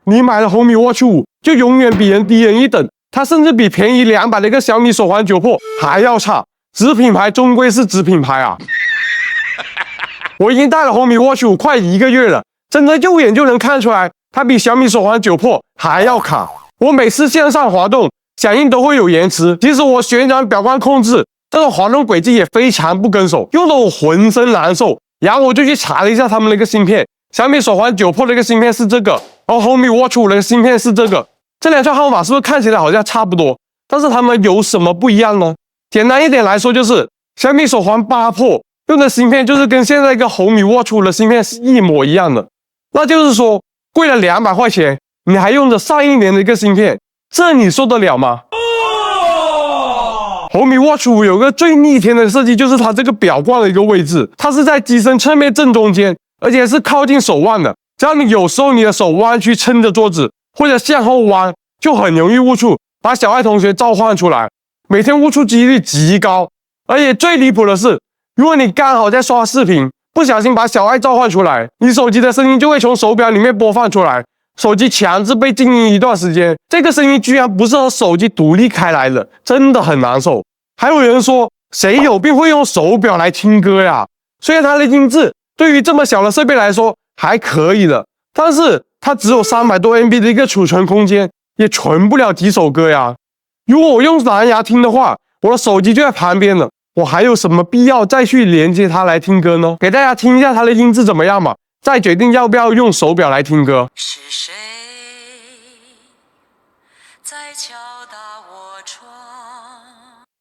你买了红米 Watch 5，就永远比人低人一等，它甚至比便宜200的一个小米手环9 Pro 还要差。子品牌终归是子品牌啊！我已经戴了红米 Watch 5快1个月了，真的右眼就能看出来，它比小米手环9 Pro 还要卡。我每次向上滑动，响应都会有延迟。即使我旋转表观控制，这个滑动轨迹也非常不跟手，用得我浑身难受。然后我就去查了一下他们的一个芯片，小米手环9 Pro 的一个芯片是这个，然后红米 Watch 5的一个芯片是这个。这两串号码是不是看起来好像差不多？但是它们有什么不一样呢？简单一点来说，就是小米手环8 Pro 用的芯片就是跟现在一个红米 Watch 5的芯片是一模一样的。那就是说，贵了200块钱，你还用着上一年的一个芯片，这你受得了吗？红米 Watch 5有个最逆天的设计，就是它这个表冠的一个位置，它是在机身侧面正中间，而且是靠近手腕的。只要你有时候你的手弯曲撑着桌子，或者向后弯，就很容易误触，把小爱同学召唤出来。每天误触几率极高，而且最离谱的是，如果你刚好在刷视频，不小心把小爱召唤出来，你手机的声音就会从手表里面播放出来，手机强制被静音一段时间，这个声音居然不是和手机独立开来的，真的很难受。还有人说，谁有病会用手表来听歌呀？虽然它的音质对于这么小的设备来说还可以的，但是它只有300多 MB 的一个储存空间，也存不了几首歌呀。如果我用蓝牙听的话，我的手机就在旁边了，我还有什么必要再去连接它来听歌呢？给大家听一下它的音质怎么样嘛，再决定要不要用手表来听歌。是谁在敲打我窗？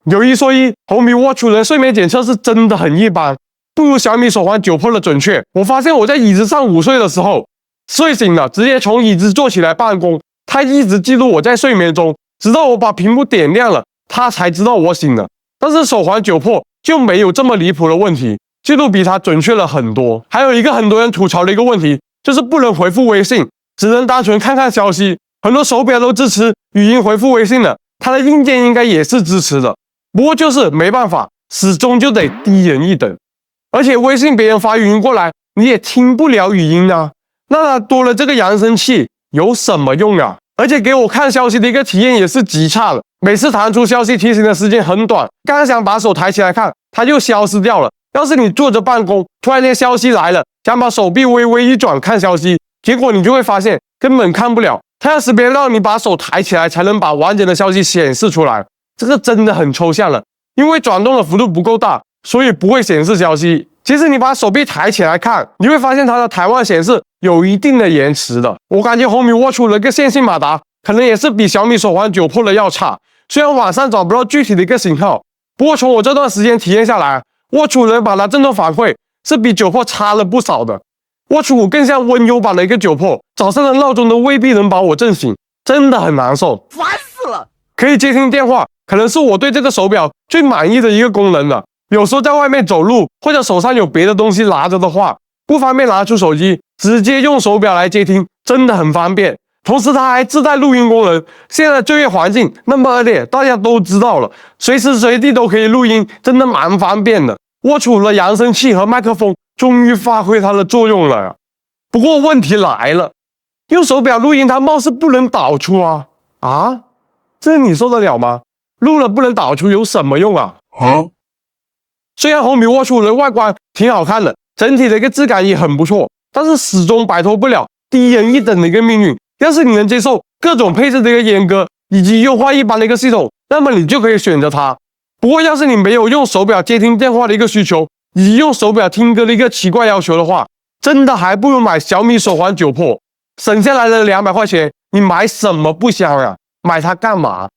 有一说一，红米 Watch 5的睡眠检测是真的很一般，不如小米手环9 Pro 的准确。我发现我在椅子上午睡的时候，睡醒了直接从椅子坐起来办公，它一直记录我在睡眠中，直到我把屏幕点亮了，它才知道我醒了。但是手环9 Pro 就没有这么离谱的问题，记录比它准确了很多。还有一个很多人吐槽的一个问题，就是不能回复微信，只能单纯看看消息。很多手表都支持语音回复微信的，它的硬件应该也是支持的。不过就是没办法，始终就得低人一等。而且微信别人发语音过来，你也听不了语音啊。那它多了这个扬声器有什么用啊？而且给我看消息的一个体验也是极差的，每次弹出消息提醒的时间很短，刚想把手抬起来看，它就消失掉了。要是你坐着办公，突然间消息来了，想把手臂微微一转看消息，结果你就会发现根本看不了，它要识别到你把手抬起来才能把完整的消息显示出来。这个真的很抽象了，因为转动的幅度不够大，所以不会显示消息。其实你把手臂抬起来看，你会发现它的台湾显示有一定的延迟的。我感觉红米 Watch 5的一个线性马达可能也是比小米手环9 Pro 的要差，虽然网上找不到具体的一个型号，不过从我这段时间体验下来 ，Watch 5的马达震动反馈是比9 Pro 差了不少的。Watch 5更像温柔版的一个9 Pro， 早上的闹钟都未必能把我震醒，真的很难受，烦死了。可以接听电话，可能是我对这个手表最满意的一个功能了。有时候在外面走路，或者手上有别的东西拿着的话，不方便拿出手机，直接用手表来接听，真的很方便。同时它还自带录音功能，现在就业环境那么恶劣，大家都知道了，随时随地都可以录音，真的蛮方便的。Watch 5的扬声器和麦克风终于发挥它的作用了呀。不过问题来了，用手表录音它貌似不能导出啊，这你受得了吗？录了不能导出有什么用啊？虽然红米 Watch 5的外观挺好看的，整体的一个质感也很不错，但是始终摆脱不了低人一等的一个命运。要是你能接受各种配置的一个阉割以及优化一般的一个系统，那么你就可以选择它。不过要是你没有用手表接听电话的一个需求，以及用手表听歌的一个奇怪要求的话，真的还不如买小米手环9 Pro， 省下来的200块钱，你买什么不香啊？买它干嘛？